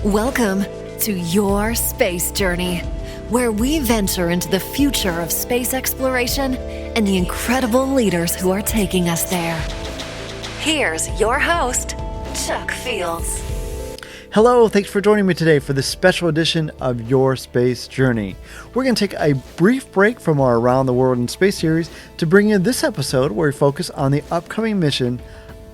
Welcome to Your Space Journey, where we venture into the future of space exploration and the incredible leaders who are taking us there. Here's your host, Chuck Fields. Hello, thanks for joining me today for this special edition of Your Space Journey. We're going to take a brief break from our Around the World in Space series to bring in this episode where we focus on the upcoming mission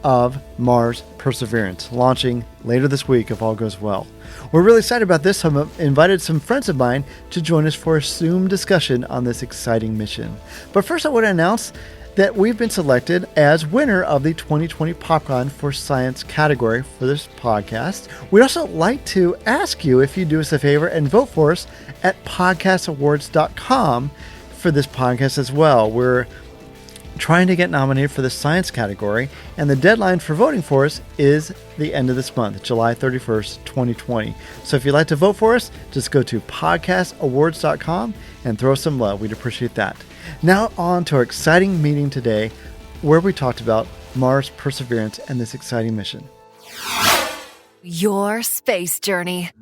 of Mars Perseverance, launching later this week if all goes well. We're really excited about this, so I've invited some friends of mine to join us for a Zoom discussion on this exciting mission. But first I want to announce that we've been selected as winner of the 2020 Popcorn for Science category for this podcast. We'd also like to ask you if you do us a favor and vote for us at podcastawards.com for this podcast as well. We're trying to get nominated for the science category, and the deadline for voting for us is the end of this month, July 31st, 2020. So if you'd like to vote for us, just go to podcastawards.com and throw some love. We'd appreciate that. Now on to our exciting meeting today, where we talked about Mars Perseverance and this exciting mission. Your Space Journey.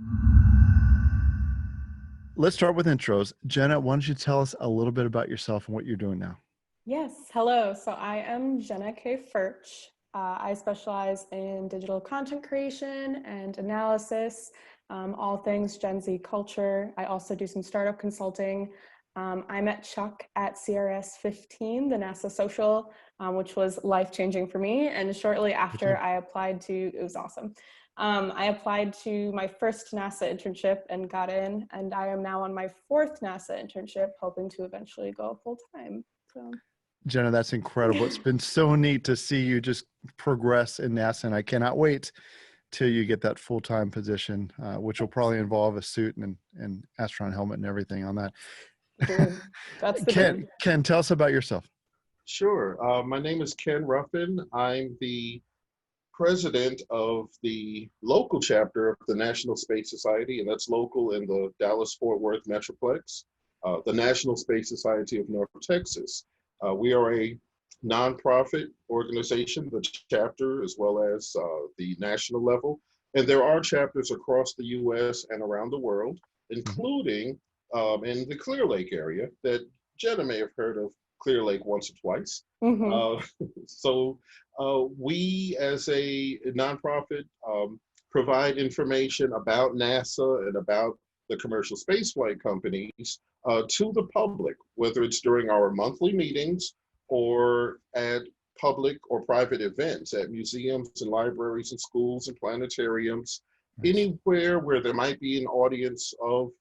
Let's start with intros. Jenna, why don't you tell us a little bit about yourself and what you're doing now? Yes, hello. So I am Jenna K. Furch. I specialize in digital content creation and analysis, all things Gen Z culture. I also do some startup consulting. I met Chuck at CRS 15, the NASA social, which was life-changing for me. And shortly after I applied to, it was awesome. I applied to my first NASA internship and got in, and I am now on my fourth NASA internship, hoping to eventually go full-time. So. Jenna, that's incredible. It's been so neat to see you just progress in NASA, and I cannot wait till you get that full-time position, which will probably involve a suit and astronaut helmet and everything on that. That's the Ken, tell us about yourself. Sure. My name is Ken Ruffin. I'm the president of the local chapter of the National Space Society, and that's local in the Dallas-Fort Worth Metroplex, the National Space Society of North Texas. We are a nonprofit organization, the chapter, as well as the national level. And there are chapters across the U.S. and around the world, including in the Clear Lake area that Jenna may have heard of Clear Lake once or twice. So we, as a nonprofit, provide information about NASA and about the commercial spaceflight companies to the public, whether it's during our monthly meetings or at public or private events at museums and libraries and schools and planetariums, anywhere where there might be an audience of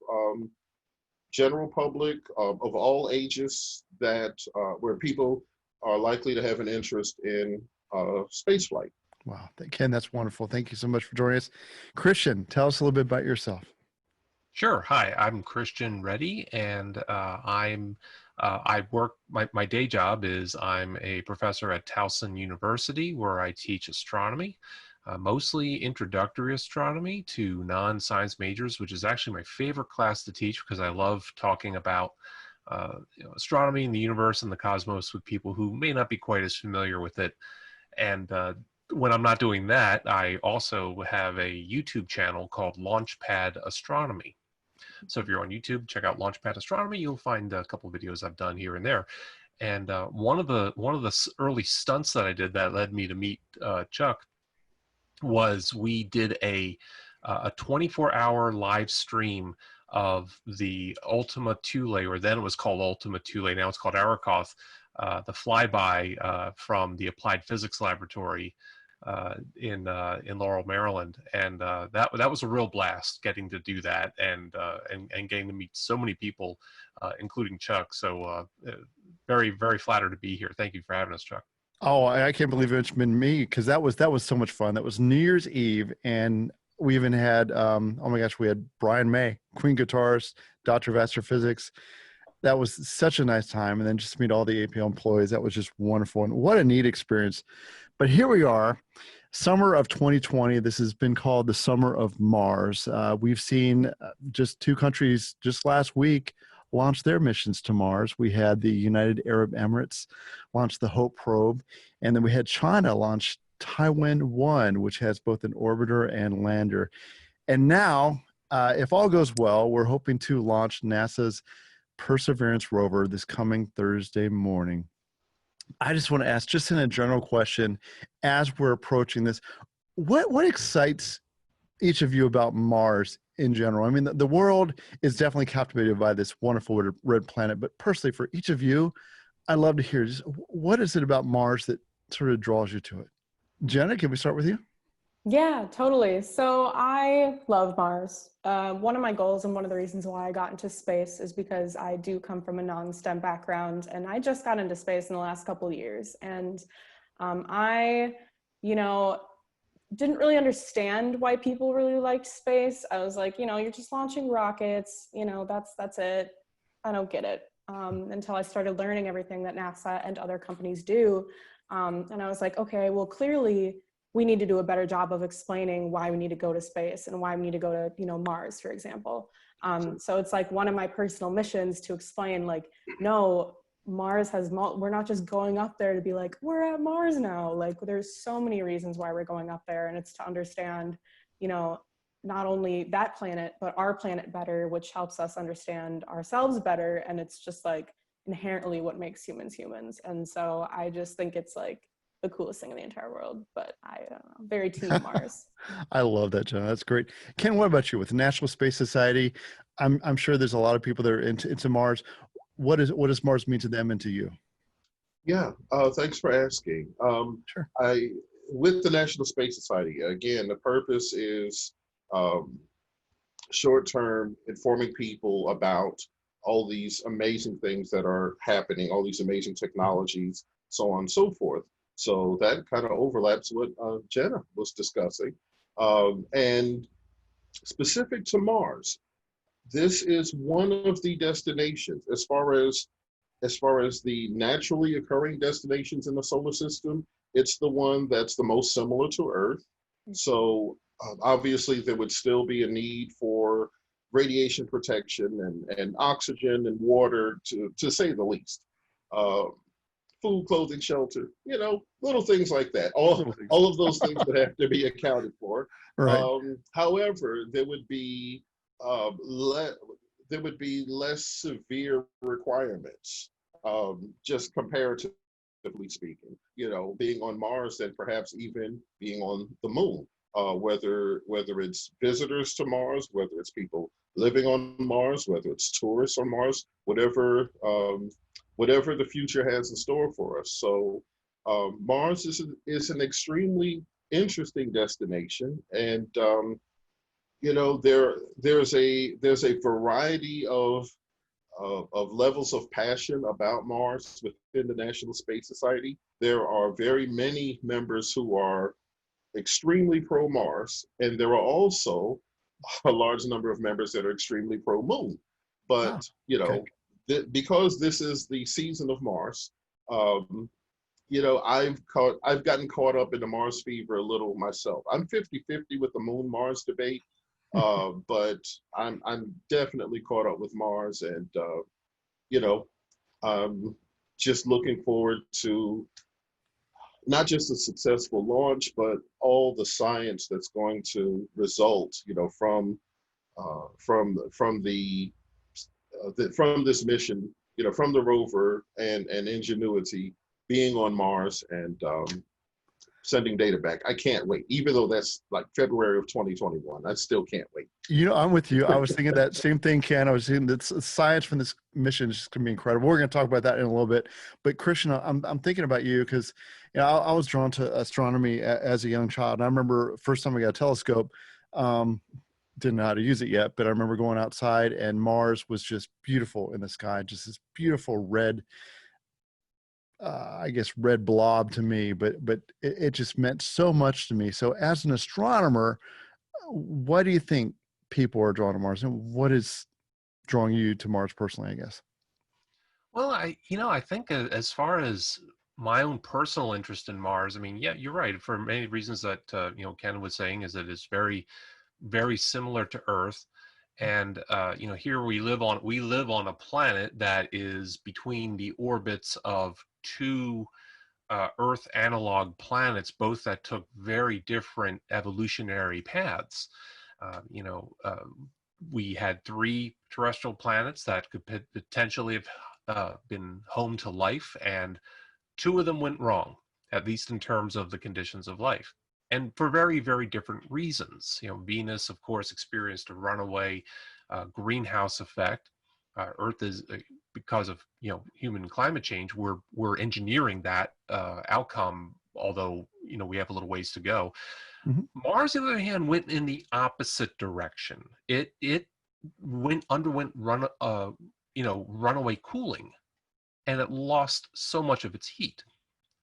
general public of all ages that where people are likely to have an interest in spaceflight. Wow, Ken, that's wonderful. Thank you so much for joining us. Christian, tell us a little bit about yourself. Sure. Hi, I'm Christian Reddy, and I work, my day job is I'm a professor at Towson University, where I teach astronomy, mostly introductory astronomy to non-science majors, which is actually my favorite class to teach because I love talking about astronomy and the universe and the cosmos with people who may not be quite as familiar with it. And when I'm not doing that, I also have a YouTube channel called Launchpad Astronomy. So if you're on YouTube, check out Launchpad Astronomy. You'll find a couple of videos I've done here and there. And one of the early stunts that I did that led me to meet Chuck was we did a 24-hour live stream of the Ultima Thule, or then it was called Ultima Thule. Now it's called Arrokoth, the flyby from the Applied Physics Laboratory in Laurel, Maryland, and that was a real blast getting to do that and getting to meet so many people, including Chuck. So very, very flattered to be here. Thank you for having us, Chuck. Oh, I can't believe it's been me, because that was so much fun. That was New Year's Eve, and we even had we had Brian May, Queen guitarist, Doctor of Astrophysics. That was such a nice time, and then just meet all the APL employees. That was just wonderful, and what a neat experience. But here we are, summer of 2020. This has been called the summer of Mars. We've seen just two countries just last week launch their missions to Mars. We had the United Arab Emirates launch the Hope probe, and then we had China launch Taiwan 1, which has both an orbiter and lander. And now, if all goes well, we're hoping to launch NASA's Perseverance Rover this coming Thursday morning. I just want to ask, just in a general question, as we're approaching this, what excites each of you about Mars in general? I mean, the world is definitely captivated by this wonderful red planet, but personally, for each of you, I'd love to hear just what is it about Mars that sort of draws you to it? Jenna, can we start with you? Yeah, totally. So I love Mars. One of my goals and one of the reasons why I got into space is because I do come from a non-STEM background, and I just got into space in the last couple of years. And I, you know, didn't really understand why people really liked space. I was like, you're just launching rockets, that's it. I don't get it. Until I started learning everything that NASA and other companies do. And I was like, okay, well, clearly we need to do a better job of explaining why we need to go to space and why we need to go to, Mars, for example. So it's like one of my personal missions to explain, like, no, Mars we're not just going up there to be like, we're at Mars now. Like, there's so many reasons why we're going up there, and it's to understand, not only that planet, but our planet better, which helps us understand ourselves better. And it's just like inherently what makes humans humans. And so I just think it's like the coolest thing in the entire world, but I don't know, very team Mars. I love that, Jenna. That's great. Ken, what about you? With the National Space Society, I'm sure there's a lot of people that are into Mars. What does Mars mean to them and to you? Yeah, thanks for asking. Sure. With the National Space Society, again, the purpose is short-term informing people about all these amazing things that are happening, all these amazing technologies, so on and so forth. So that kind of overlaps what Jenna was discussing. And specific to Mars, this is one of the destinations as far as the naturally occurring destinations in the solar system. It's the one that's the most similar to Earth. So obviously there would still be a need for radiation protection and oxygen and water, to say the least. Food, clothing, shelter, little things like that. All of those things would have to be accounted for. Right. However, there would be less severe requirements, just comparatively speaking. Being on Mars than perhaps even being on the moon. Whether it's visitors to Mars, whether it's people living on Mars, whether it's tourists on Mars, whatever the future has in store for us. So Mars is an extremely interesting destination, and there's a variety of levels of passion about Mars within the National Space Society. There are very many members who are extremely pro-Mars, and there are also a large number of members that are extremely pro-Moon. But, okay. Because this is the season of Mars, I've gotten caught up in the Mars fever a little myself. I'm 50-50 with the Moon-Mars debate, but I'm definitely caught up with Mars, and I'm just looking forward to not just a successful launch, but all the science that's going to result, from this mission, from the rover and Ingenuity being on Mars and sending data back. I can't wait, even though that's like February of 2021. I still can't wait. I'm with you. I was thinking that same thing, Ken. I was thinking that science from this mission is just going to be incredible. We're going to talk about that in a little bit. But Christian, I'm thinking about you because I was drawn to astronomy as a young child. And I remember first time I got a telescope, didn't know how to use it yet, but I remember going outside and Mars was just beautiful in the sky, just this beautiful red, red blob to me, but it just meant so much to me. So as an astronomer, what do you think people are drawn to Mars, and what is drawing you to Mars personally, I guess? Well, I think as far as my own personal interest in Mars, I mean, yeah, you're right. For many reasons that, Ken was saying, is that it's very, very similar to Earth. And, here we live on a planet that is between the orbits of two Earth analog planets, both that took very different evolutionary paths. You know, we had 3 terrestrial planets that could potentially have been home to life, and 2 of them went wrong, at least in terms of the conditions of life, and for very, very different reasons. You know, Venus, of course, experienced a runaway greenhouse effect. Earth is, because of human climate change, we're engineering that outcome, although we have a little ways to go. Mm-hmm. Mars, on the other hand, went in the opposite direction. It underwent runaway cooling, and it lost so much of its heat.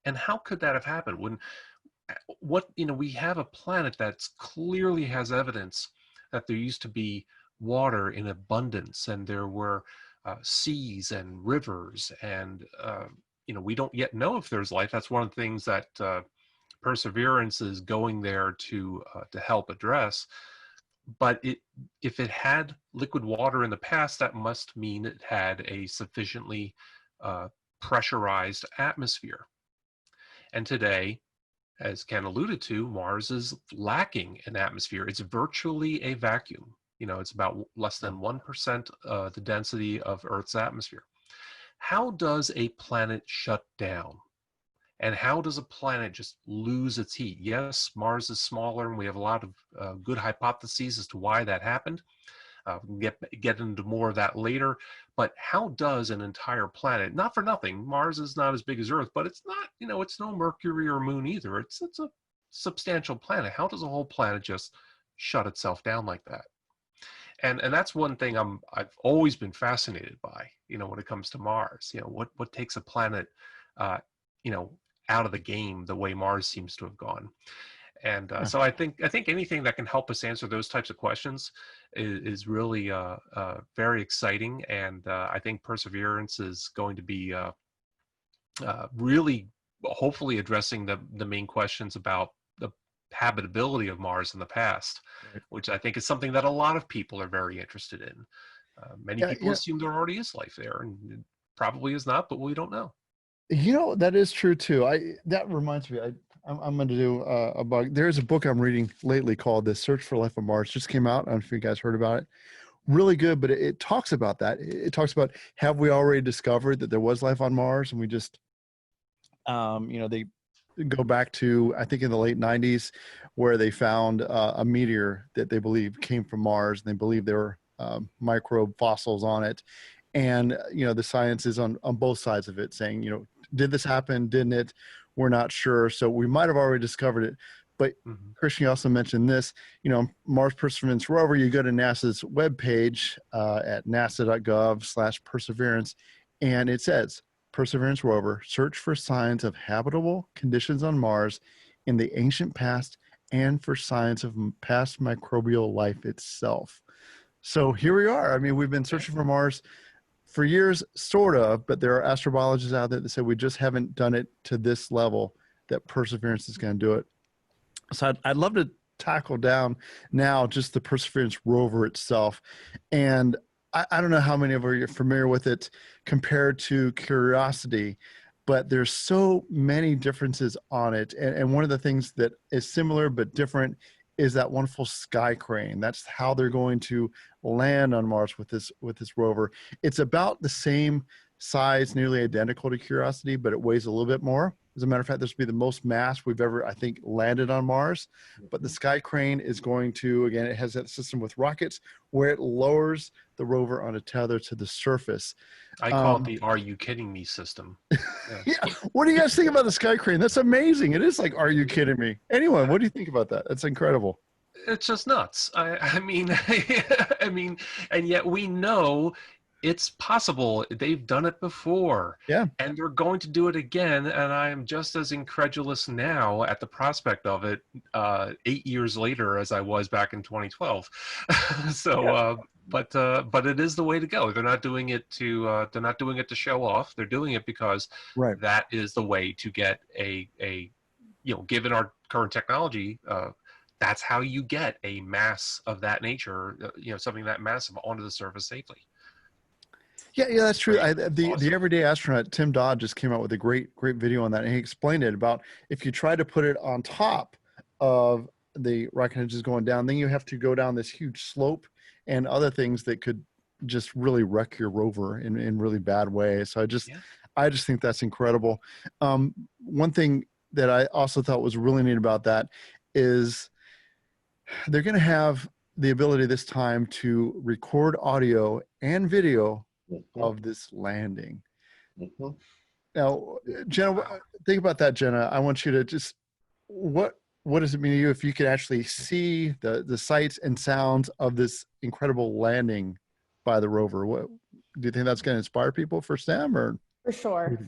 And how could that have happened when we have a planet that's clearly has evidence that there used to be water in abundance, and there were seas and rivers, and we don't yet know if there's life. That's one of the things that Perseverance is going there to help address. But if it had liquid water in the past, that must mean it had a sufficiently pressurized atmosphere. And today, as Ken alluded to, Mars is lacking an atmosphere. It's virtually a vacuum. It's about less than 1% the density of Earth's atmosphere. How does a planet shut down? And how does a planet just lose its heat? Yes, Mars is smaller, and we have a lot of good hypotheses as to why that happened. We can get into more of that later. But how does an entire planet, not for nothing, Mars is not as big as Earth, but it's not, it's no Mercury or Moon either. It's a substantial planet. How does a whole planet just shut itself down like that? And that's one thing I've always been fascinated by, when it comes to Mars. What takes a planet, out of the game the way Mars seems to have gone. And so I think anything that can help us answer those types of questions is really very exciting. And I think Perseverance is going to be really hopefully addressing the main questions about the habitability of Mars in the past, right, which I think is something that a lot of people are very interested in. Many people assume there already is life there, and it probably is not, but we don't know. That is true too. That reminds me, I'm going to do a bug. There's a book I'm reading lately called The Search for Life on Mars. Just came out. I don't know if you guys heard about it. Really good, but it talks about that. It talks about, have we already discovered that there was life on Mars? And we just, they go back to, I think in the late 90s, where they found a meteor that they believe came from Mars. And they believe there were microbe fossils on it. And, the science is on both sides of it saying, did this happen? Didn't it? We're not sure. So we might have already discovered it. But Christian, you also mentioned this, Mars Perseverance Rover, you go to NASA's webpage at nasa.gov/perseverance, and it says, Perseverance Rover, search for signs of habitable conditions on Mars in the ancient past and for signs of past microbial life itself. So here we are. I mean, we've been searching for Mars for years, sort of, but there are astrobiologists out there that say we just haven't done it to this level that Perseverance is going to do it. So I'd love to tackle down now just the Perseverance rover itself. And I don't know how many of you are familiar with it compared to Curiosity, but there's so many differences on it. And one of the things that is similar but different is that wonderful sky crane. That's how they're going to land on Mars with this rover. It's about the same size, nearly identical to Curiosity, but it weighs a little bit more. As a matter of fact, this will be the most mass we've ever, I think, landed on Mars. But the sky crane is going to, again, it has that system with rockets where it lowers the rover on a tether to the surface. I call it the "Are you kidding me" system. Yeah. What do you guys think about the sky crane? That's amazing. It is like, are you kidding me? Anyway, what do you think about that? That's incredible. It's just nuts. I mean, and yet we know it's possible. They've done it before. Yeah. And they're going to do it again. And I am just as incredulous now at the prospect of it 8 years later as I was back in 2012. But it is the way to go. They're not doing it to show off. They're doing it because that is the way to get given our current technology, that's how you get a mass of that nature, something that massive onto the surface safely. Yeah, that's true. The everyday astronaut, Tim Dodd, just came out with a great video on that. And he explained it about if you try to put it on top of the rocket engine is going down. Then you have to go down this huge slope and other things that could just really wreck your rover in really bad ways. So I just think that's incredible. One thing that I also thought was really neat about that is they're going to have the ability this time to record audio and video of this landing. Now, Jenna, think about that, Jenna. I want you to just, what does it mean to you if you could actually see the sights and sounds of this incredible landing by the rover? What do you think that's going to inspire people for STEM or? For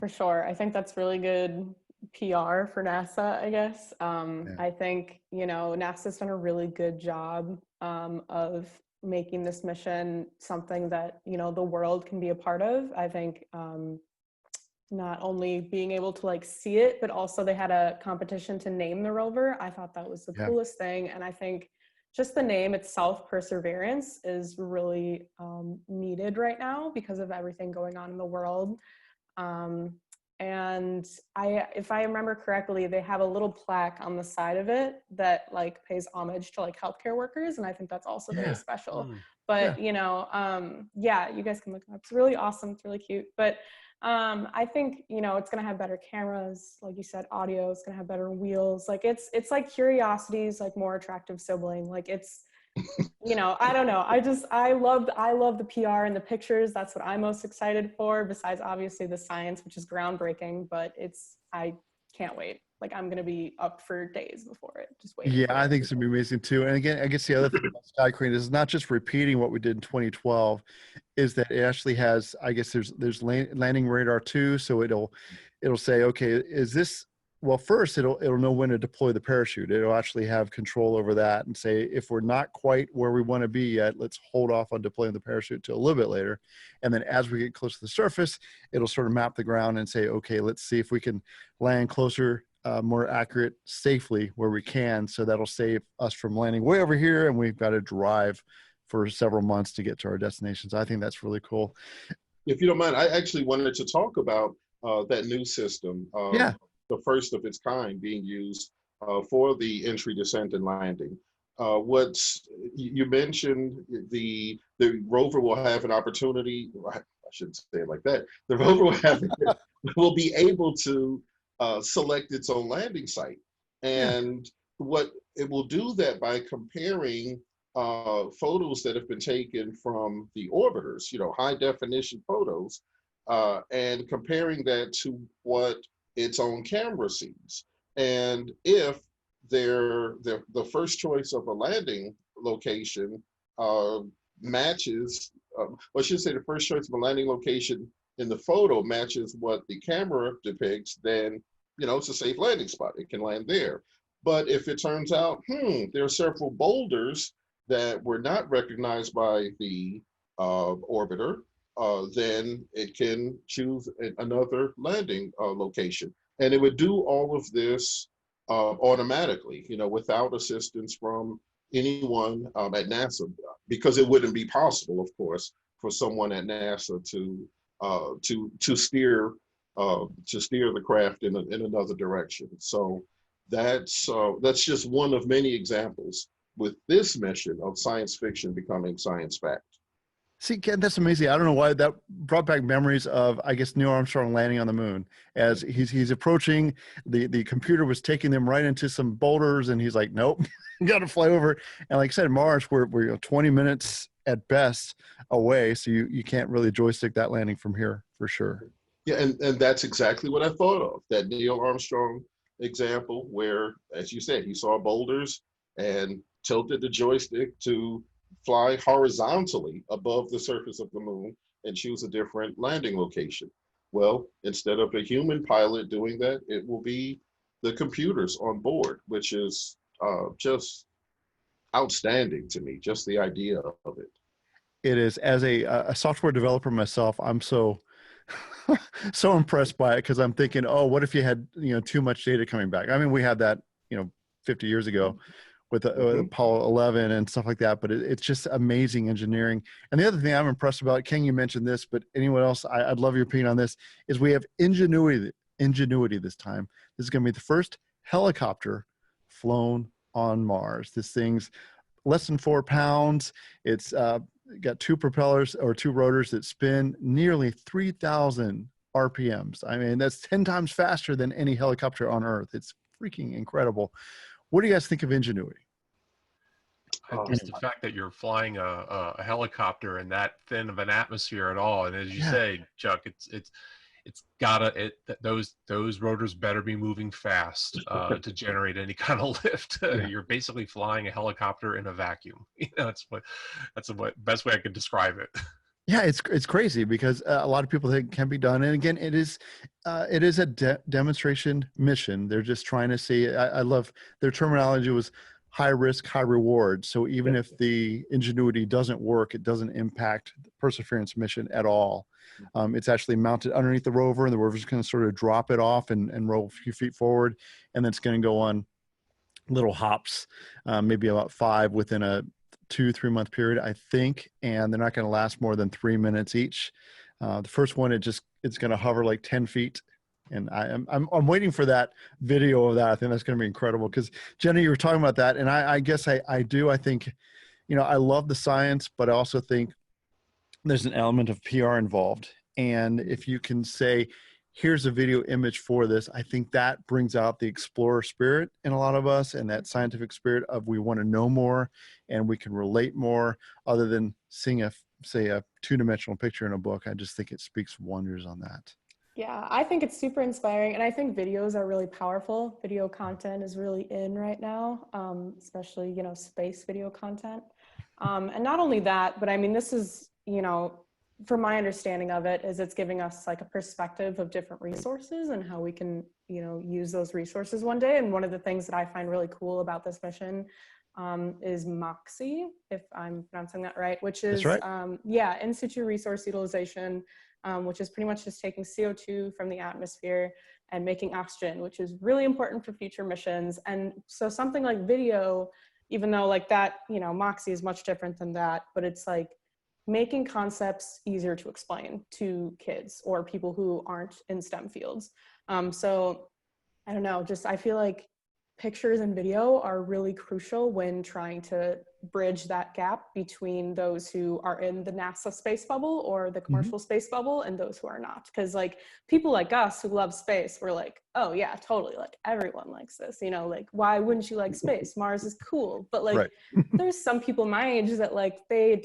sure. I think that's really good PR for NASA, I guess. I think, NASA's done a really good job of making this mission something that, the world can be a part of. I think not only being able to see it, but also they had a competition to name the rover. I thought that was the coolest thing. And I think just the name itself, Perseverance, is really needed right now because of everything going on in the world. And if I remember correctly, they have a little plaque on the side of it that pays homage to healthcare workers. And I think that's also very special. But, you guys can look it up. It's really awesome. It's really cute. But I think, it's going to have better cameras. Like you said, audio. It's going to have better wheels. It's like Curiosity's more attractive sibling. I don't know. I love the PR and the pictures. That's what I'm most excited for, besides obviously the science, which is groundbreaking, but I can't wait. I'm going to be up for days before it. Just waiting. Yeah, I think it's going to be amazing too. And again, I guess the other thing about Sky Crane is not just repeating what we did in 2012, is that it actually has, I guess there's landing radar too. So it'll say, okay, is this, well, first it'll know when to deploy the parachute. It'll actually have control over that and say, if we're not quite where we want to be yet, let's hold off on deploying the parachute till a little bit later. And then as we get close to the surface, it'll sort of map the ground and say, okay, let's see if we can land closer, more accurate, safely where we can. So that'll save us from landing way over here, and we've got to drive for several months to get to our destinations. I think that's really cool. If you don't mind, I actually wanted to talk about that new system. The first of its kind being used for the entry, descent, and landing. You mentioned the rover will have an opportunity. I shouldn't say it like that. The rover will be able to select its own landing site, and what it will do that by comparing photos that have been taken from the orbiters, high definition photos, and comparing that to what its own camera sees. And if the first choice of a landing location matches, I should say the first choice of a landing location in the photo matches what the camera depicts, then it's a safe landing spot. It can land there. But if it turns out, there are several boulders that were not recognized by the orbiter, then it can choose another landing location. And it would do all of this automatically, without assistance from anyone at NASA, because it wouldn't be possible, of course, for someone at NASA to steer the craft in another direction. So that's just one of many examples with this mission of science fiction becoming science fact. See, Ken, that's amazing. I don't know why that brought back memories of, I guess, Neil Armstrong landing on the moon. As he's approaching, the computer was taking them right into some boulders, and he's like, nope, got to fly over. And like I said, Mars, we're 20 minutes at best away, so you can't really joystick that landing from here for sure. Yeah, and that's exactly what I thought of, that Neil Armstrong example where, as you said, he saw boulders and tilted the joystick to fly horizontally above the surface of the moon and choose a different landing location. Well, instead of a human pilot doing that, it will be the computers on board, which is just outstanding to me, just the idea of it. It is. As a software developer myself, I'm so impressed by it, because I'm thinking, oh, what if you had too much data coming back? I mean, we had that 50 years ago with Apollo 11 and stuff like that, but it's just amazing engineering. And the other thing I'm impressed about, Ken, you mentioned this, but anyone else, I'd love your opinion on this, is we have Ingenuity this time. This is going to be the first helicopter flown on Mars. This thing's less than 4 pounds. It's got 2 propellers or 2 rotors that spin nearly 3,000 RPMs. I mean, that's 10 times faster than any helicopter on Earth. It's freaking incredible. What do you guys think of Ingenuity? Just the fact that you're flying a helicopter in that thin of an atmosphere at all, and as you say, Chuck, it's gotta those rotors better be moving fast to generate any kind of lift. You're basically flying a helicopter in a vacuum. That's the best way I could describe it. Yeah, it's crazy because a lot of people think it can be done, and again, it is a demonstration mission. They're just trying to see. I love their terminology was high risk, high reward. So even if the Ingenuity doesn't work, it doesn't impact the Perseverance mission at all. It's actually mounted underneath the rover, and the rover's going to sort of drop it off and roll a few feet forward, and then it's going to go on little hops, maybe about 5 within a 2-3 month period, I think, and they're not going to last more than 3 minutes each. The first one, it's going to hover like 10 feet. And I'm waiting for that video of that. I think that's going to be incredible because Jenny, you were talking about that. And I guess I do. I think, I love the science, but I also think there's an element of PR involved. And if you can say, here's a video image for this, I think that brings out the explorer spirit in a lot of us and that scientific spirit of we want to know more and we can relate more other than seeing a 2-dimensional picture in a book. I just think it speaks wonders on that. Yeah, I think it's super inspiring, and I think videos are really powerful. Video content is really in right now, especially, space video content. And not only that, but I mean, this is, from my understanding of it, is it's giving us like a perspective of different resources and how we can, use those resources one day. And one of the things that I find really cool about this mission is MOXIE, if I'm pronouncing that right, which is, in situ resource utilization, which is pretty much just taking CO2 from the atmosphere and making oxygen, which is really important for future missions. And so something like video, even though like that, MOXIE is much different than that, but it's like making concepts easier to explain to kids or people who aren't in STEM fields. So I don't know, I feel like pictures and video are really crucial when trying to bridge that gap between those who are in the NASA space bubble or the commercial space bubble and those who are not. Because like people like us who love space, we're like, oh yeah, totally. Like everyone likes this, like why wouldn't you like space? Mars is cool. But like there's some people my age that like they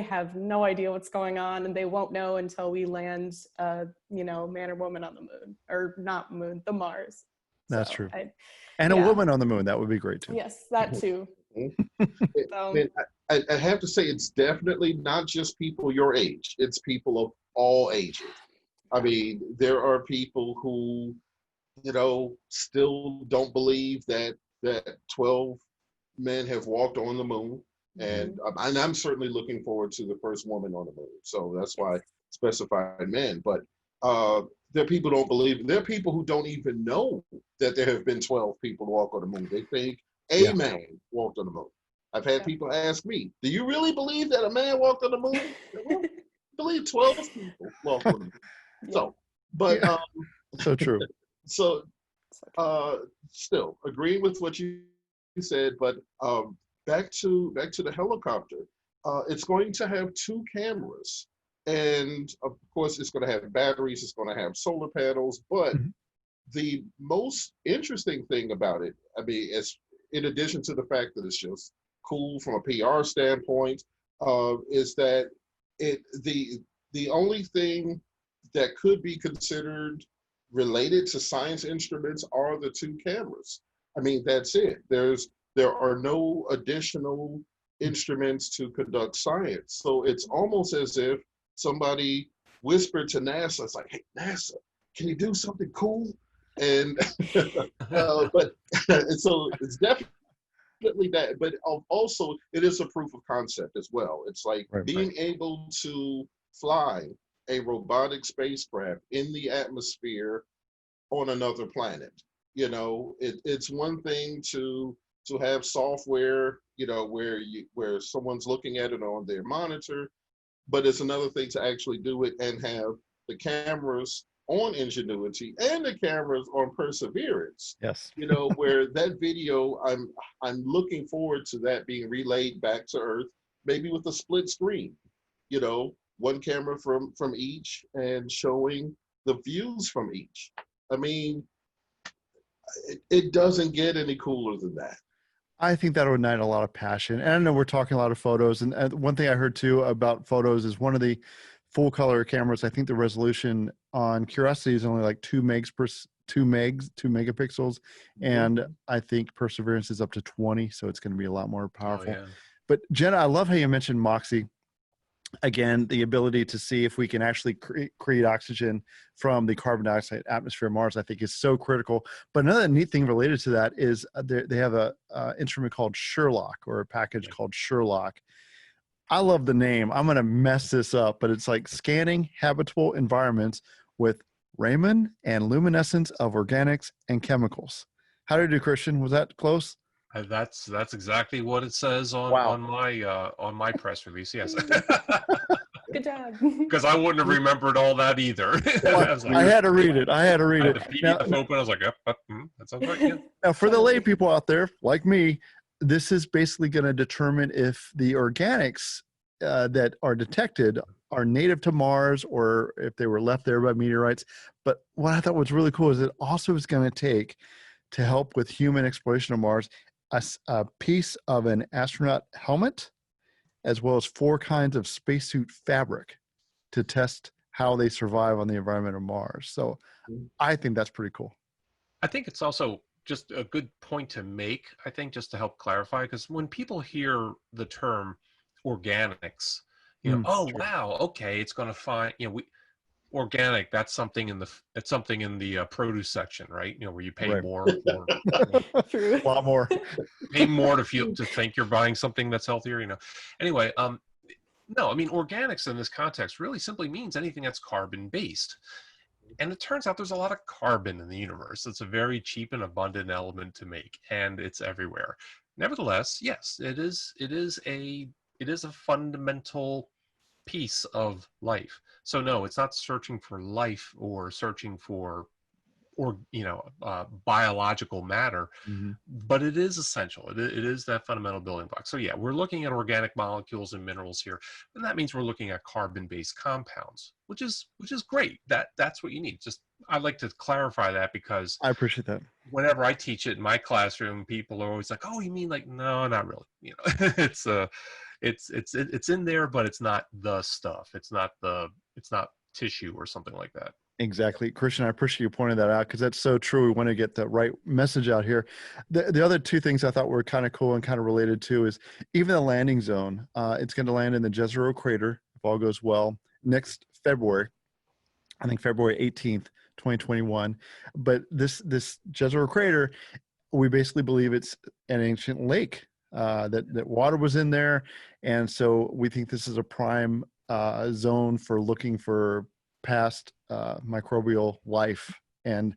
have no idea what's going on and they won't know until we land man or woman on the moon, or not moon, the Mars. That's true. And a woman on the moon, that would be great too. Yes, that too. I have to say, it's definitely not just people your age. It's people of all ages. I mean, there are people who, still don't believe that 12 men have walked on the moon. And I'm certainly looking forward to the first woman on the moon. So that's why I specified men. But there are people who don't believe. There are people who don't even know that there have been 12 people walk on the moon. They think a man walked on the moon. I've had people ask me, do you really believe that a man walked on the moon? Well, I believe 12 people walked on the moon. So, but so true. So, still agreeing with what you said, but back to the helicopter. It's going to have 2 cameras. And of course, it's going to have batteries, it's going to have solar panels. But the most interesting thing about it, I mean, in addition to the fact that it's just cool from a PR standpoint, is that the only thing that could be considered related to science instruments are the 2 cameras. I mean, that's it. There are no additional instruments to conduct science. So it's almost as if somebody whispered to NASA, it's like, hey, NASA, can you do something cool? And but so it's definitely that, but also it is a proof of concept as well. It's like being able to fly a robotic spacecraft in the atmosphere on another planet. It's one thing to have software, where someone's looking at it on their monitor, but it's another thing to actually do it and have the cameras on Ingenuity and the cameras on Perseverance. Yes. You know, where that video, I'm looking forward to that being relayed back to Earth, maybe with a split screen. You know, one camera from each and showing the views from each. I mean, it doesn't get any cooler than that. I think that'll ignite a lot of passion. And I know we're talking a lot of photos. And one thing I heard too about photos is one of the full color cameras, I think the resolution on Curiosity is only like 2 megapixels. And I think Perseverance is up to 20. So it's going to be a lot more powerful. Oh, yeah. But Jenna, I love how you mentioned Moxie. Again, the ability to see if we can actually create oxygen from the carbon dioxide atmosphere of Mars, I think is so critical. But another neat thing related to that is they have a instrument called Sherlock, or a package called Sherlock. I love the name. I'm going to mess this up, but it's like scanning habitable environments with Raman and luminescence of organics and chemicals. How did you do, Christian? Was that close? That's exactly what it says on on my press release. Yes. Good job. Because I wouldn't have remembered all that either. I had to read it. I had to read it. The PDF open. I was like, yep, that sounds right. Yeah. Now, for the lay people out there like me, this is basically going to determine if the organics that are detected are native to Mars or if they were left there by meteorites. But what I thought was really cool is it also is going to take, to help with human exploration of Mars, a piece of an astronaut helmet, as well as 4 kinds of spacesuit fabric to test how they survive on the environment of Mars. So I think that's pretty cool. I think it's also just a good point to make, I think, just to help clarify, because when people hear the term organics, you know, oh, sure. Wow, okay, it's going to find, you know, organic, that's something in the produce section, right? You know, where you pay more for a lot more. Pay more to think you're buying something that's healthier, you know. Anyway, no, I mean, organics in this context really simply means anything that's carbon based. And it turns out there's a lot of carbon in the universe. It's a very cheap and abundant element to make, and it's everywhere. Nevertheless, yes, it is a fundamental piece of life. So no, it's not searching for life or searching for, biological matter, but it is essential. It is that fundamental building block. So yeah, we're looking at organic molecules and minerals here, and that means we're looking at carbon-based compounds, which is great. That's what you need. Just I'd like to clarify that, because I appreciate that. Whenever I teach it in my classroom, people are always like, "Oh, you mean like?" No, not really. You know, it's in there, but it's not the stuff. It's not tissue or something like that. Exactly. Christian, I appreciate you pointing that out, because that's so true. We want to get the right message out here. The other 2 things I thought were kind of cool and kind of related to is even the landing zone. It's going to land in the Jezero crater, if all goes well, next February. I think February 18th, 2021. But this Jezero crater, we basically believe it's an ancient lake, that water was in there. And so we think this is a prime zone for looking for past microbial life. And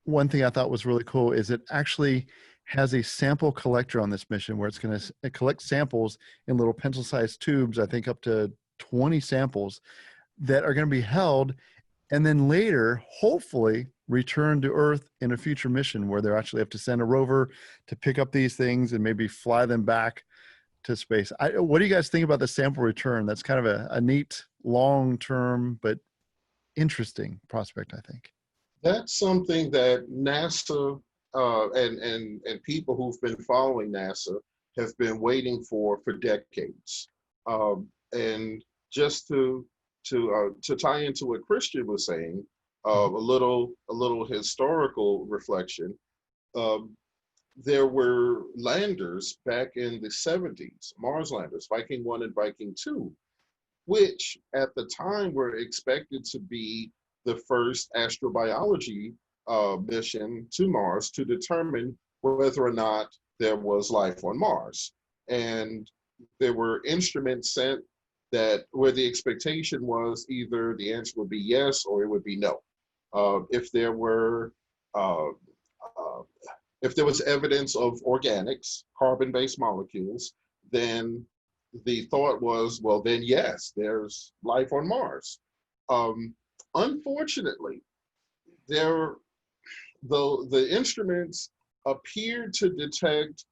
one thing I thought was really cool is it actually has a sample collector on this mission, where it's going to collect samples in little pencil-sized tubes, I think up to 20 samples, that are going to be held and then later, hopefully, return to Earth in a future mission where they actually have to send a rover to pick up these things and maybe fly them back to space. What do you guys think about the sample return? That's kind of a neat, long-term, but interesting prospect, I think. That's something that NASA and people who've been following NASA have been waiting for decades. And just to tie into what Christian was saying, a little historical reflection. There were landers back in the 70s, Mars landers, Viking 1 and Viking 2, which at the time were expected to be the first astrobiology mission to Mars to determine whether or not there was life on Mars. And there were instruments sent where the expectation was either the answer would be yes or it would be no. If there was evidence of organics, carbon-based molecules, then the thought was, well, then yes, there's life on Mars. Unfortunately, there, though the instruments appeared to detect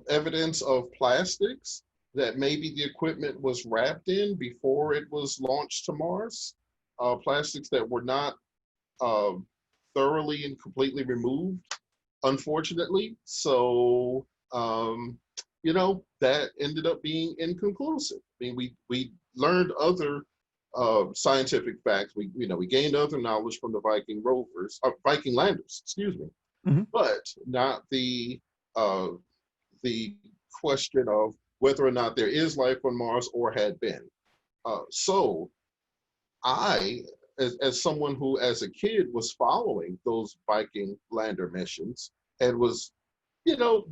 evidence of plastics that maybe the equipment was wrapped in before it was launched to Mars, plastics that were not uh, thoroughly and completely removed, unfortunately. So, that ended up being inconclusive. I mean, we learned other scientific facts. We gained other knowledge from the Viking landers, excuse me, Hmm. but not uh, the question of whether or not there is life on Mars or had been. So I, as someone who, as a kid, was following those Viking lander missions and was,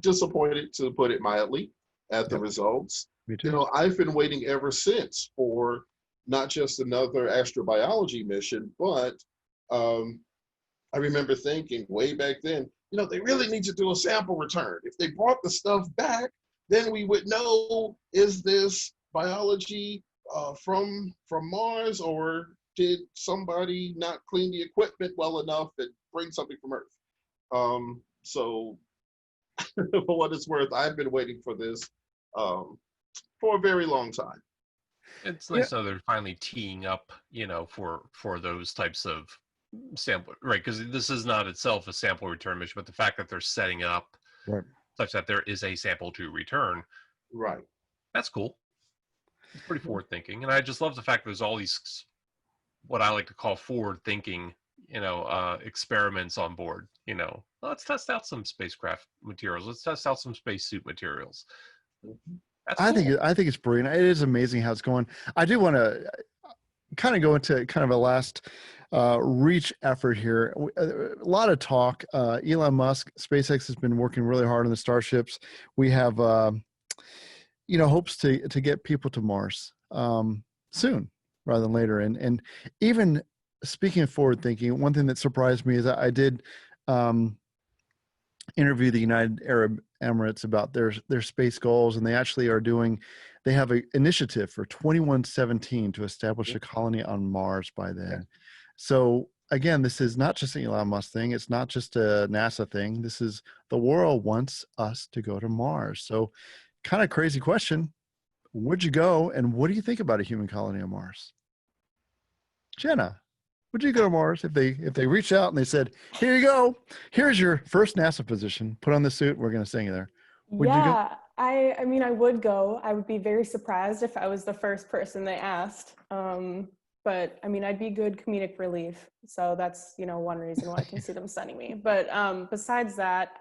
disappointed, to put it mildly, at the Yep. results. Me too. I've been waiting ever since for not just another astrobiology mission, but um, I remember thinking way back then, they really need to do a sample return. If they brought the stuff back, then we would know, is this biology from Mars, or did somebody not clean the equipment well enough and bring something from Earth? So for what it's worth, I've been waiting for this um, for a very long time. It's Yeah. nice how they're finally teeing up, for those types of sample, right? Because this is not itself a sample return mission, but the fact that they're setting up Right. such that there is a sample to return, Right. that's cool. It's pretty forward thinking, and I just love the fact there's all these what I like to call forward thinking, experiments on board. Let's test out some spacecraft materials. Let's test out some spacesuit materials. Mhm. That's I cool. think it's brilliant. It is amazing how it's going. I do want to kind of go into kind of a last reach effort here. A lot of talk. Elon Musk, SpaceX has been working really hard on the Starships. We have, hopes to get people to Mars soon rather than later. And even speaking of forward thinking, one thing that surprised me is that I did interview the United Arab Emirates about their space goals, and they actually they have an initiative for 2117 to establish a colony on Mars by then. Yeah. So again, this is not just an Elon Musk thing. It's not just a NASA thing. This is the world wants us to go to Mars. So kind of crazy question. Would you go, and what do you think about a human colony on Mars? Jenna, would you go to Mars if they reached out and they said, "Here you go. Here's your first NASA position. Put on the suit. We're going to send you there." Would you go? Yeah, I mean, I would go. I would be very surprised if I was the first person they asked. But I mean, I'd be good comedic relief. So that's, one reason why I can see them sending me. But besides that,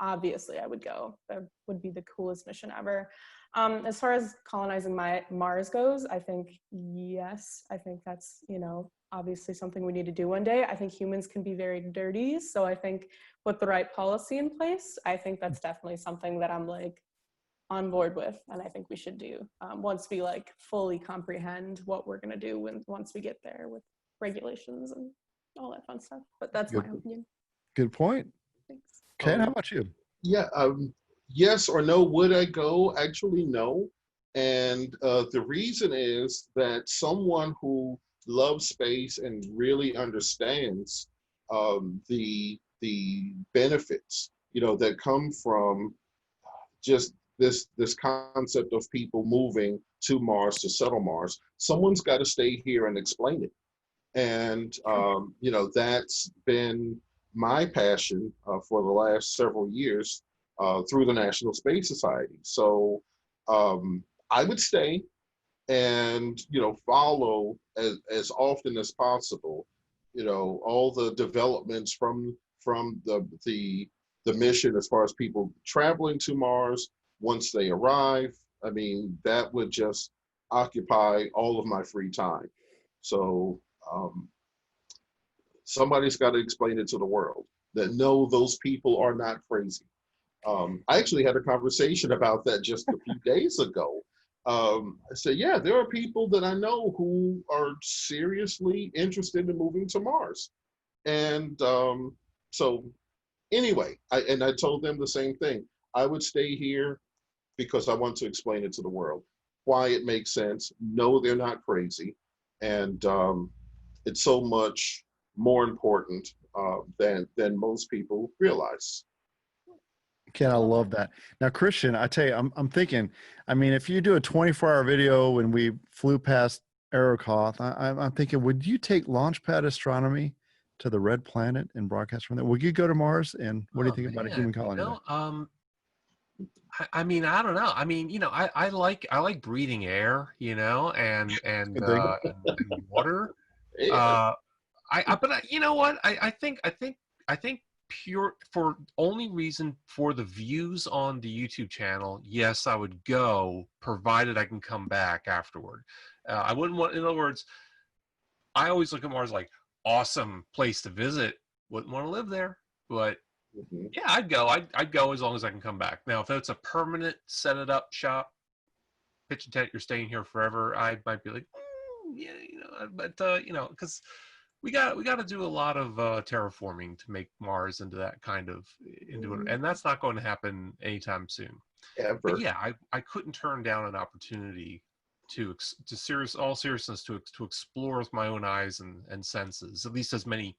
obviously I would go. That would be the coolest mission ever. As far as colonizing Mars goes, I think, yes, I think that's, obviously something we need to do one day. I think humans can be very dirty. So I think with the right policy in place, I think that's definitely something that I'm like on board with, and I think we should do once we like fully comprehend what we're going to do once we get there with regulations and all that fun stuff. But that's my opinion. Good point. Thanks. Ken, how about you? Yeah. Yes or no, would I go? Actually, no. And the reason is that someone who loves space and really understands the benefits, that come from just this concept of people moving to Mars to settle Mars. Someone's got to stay here and explain it. And that's been my passion for the last several years through the National Space Society. So I would stay and follow as often as possible all the developments from the mission, as far as people traveling to Mars once they arrive. I mean, that would just occupy all of my free time. So somebody's got to explain it to the world that no, those people are not crazy. I actually had a conversation about that just a few days ago. I said, yeah, there are people that I know who are seriously interested in moving to Mars. And so anyway, I told them the same thing. I would stay here because I want to explain it to the world, why it makes sense. No, they're not crazy. And it's so much more important than most people realize. Ken, I love that. Now, Christian, I tell you, I'm thinking, I mean, if you do a 24-hour video when we flew past Arakoth, I'm thinking, would you take Launchpad Astronomy to the Red Planet and broadcast from there? Would you go to Mars? And what do you think about a human colony there? I mean, I don't know. I mean, I like breathing air, and water. Yeah. But you know what? I think pure for only reason for the views on the YouTube channel, yes, I would go, provided I can come back afterward. I wouldn't want, in other words, I always look at Mars like awesome place to visit. Wouldn't want to live there, but yeah, I'd go. I'd go as long as I can come back. Now, if it's a permanent set it up shop, pitch a tent, you're staying here forever, I might be like, yeah, but because we got to do a lot of terraforming to make Mars into that kind of it, and that's not going to happen anytime soon. Ever. But yeah, I couldn't turn down an opportunity to all seriousness to explore with my own eyes and senses, at least as many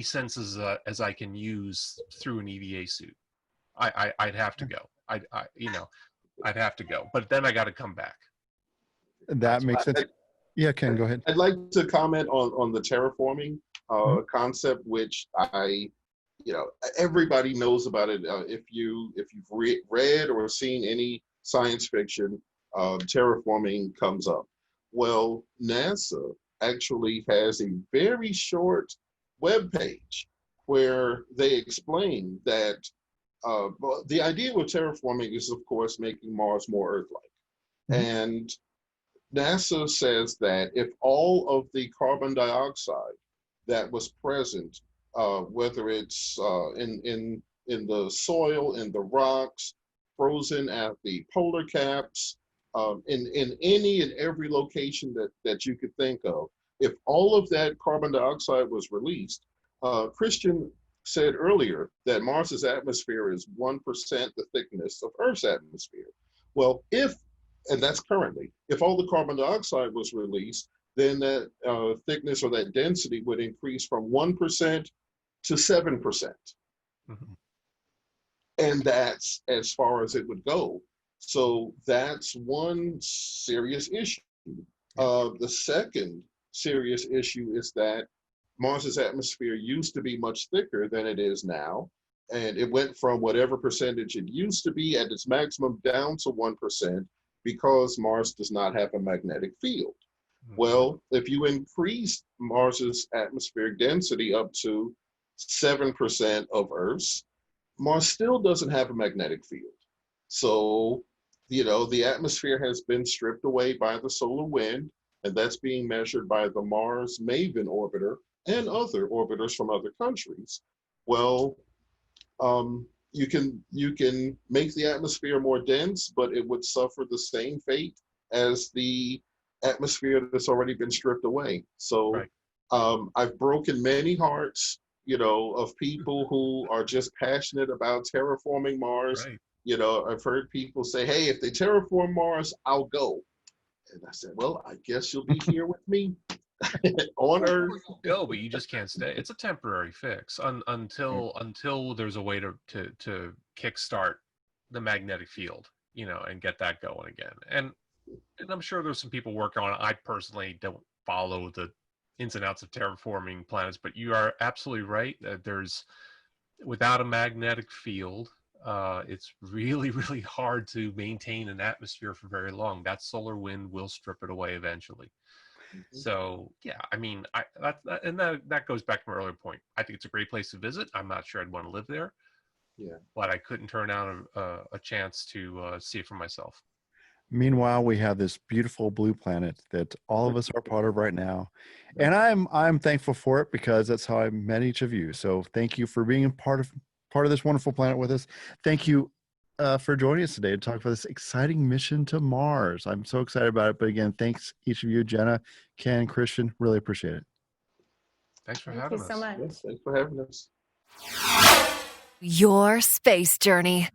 senses as I can use through an EVA suit. I'd have to go. I'd have to go, but then I got to come back. That makes sense. Yeah, Ken, go ahead. I'd like to comment on the terraforming concept, which everybody knows about it. If you've read or seen any science fiction, terraforming comes up. Well, NASA actually has a very short web page where they explain that the idea with terraforming is, of course, making Mars more Earth-like. And NASA says that if all of the carbon dioxide that was present, whether it's in the soil, in the rocks, frozen at the polar caps, in any and every location that you could think of, if all of that carbon dioxide was released, Christian said earlier that Mars's atmosphere is 1% the thickness of Earth's atmosphere. Well, and that's currently, if all the carbon dioxide was released, then that thickness or that density would increase from 1% to 7%. And that's as far as it would go. So that's one serious issue. The second serious issue is that Mars's atmosphere used to be much thicker than it is now. And it went from whatever percentage it used to be at its maximum down to 1%. Because Mars does not have a magnetic field. Well, if you increase Mars's atmospheric density up to 7% of Earth's, Mars still doesn't have a magnetic field. So, the atmosphere has been stripped away by the solar wind, and that's being measured by the Mars Maven orbiter and other orbiters from other countries. Well, you can make the atmosphere more dense, but it would suffer the same fate as the atmosphere that's already been stripped away. So I've broken many hearts, of people who are just passionate about terraforming Mars. I've heard people say, hey, if they terraform Mars, I'll go. And I said, well, I guess you'll be here with me. On Earth. Go, but you just can't stay. It's a temporary fix until there's a way to kickstart the magnetic field, and get that going again. And I'm sure there's some people working on it. I personally don't follow the ins and outs of terraforming planets, but you are absolutely right that without a magnetic field, it's really, really hard to maintain an atmosphere for very long. That solar wind will strip it away eventually. So yeah, I mean, that goes back to my earlier point. I think it's a great place to visit. I'm not sure I'd want to live there. Yeah, but I couldn't turn down a chance to see it for myself. Meanwhile, we have this beautiful blue planet that all of us are part of right now, and I'm thankful for it because that's how I met each of you. So thank you for being part of this wonderful planet with us. Thank you for joining us today to talk about this exciting mission to Mars. I'm so excited about it. But again, thanks each of you, Jenna, Ken, Christian. Really appreciate it. Thanks for having us. Thank you so much. yes, thanks for having us. Your space journey.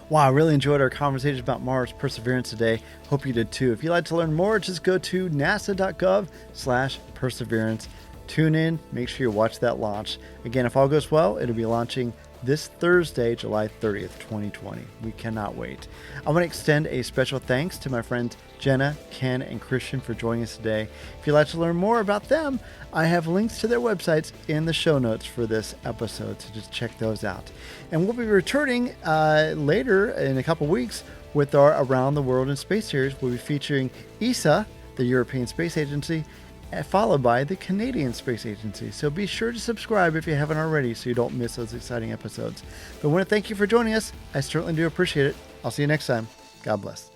Wow, I really enjoyed our conversation about Mars Perseverance today. Hope you did too. If you'd like to learn more, just go to nasa.gov/perseverance. Tune in, make sure you watch that launch. Again, if all goes well, it'll be launching this Thursday, July 30th, 2020. We cannot wait. I want to extend a special thanks to my friends Jenna, Ken, and Christian for joining us today. If you'd like to learn more about them, I have links to their websites in the show notes for this episode, so just check those out. And we'll be returning later in a couple weeks with our Around the World in Space series. We'll be featuring ESA, the European Space Agency, followed by the Canadian Space Agency. So be sure to subscribe if you haven't already so you don't miss those exciting episodes. But I want to thank you for joining us. I certainly do appreciate it. I'll see you next time. God bless.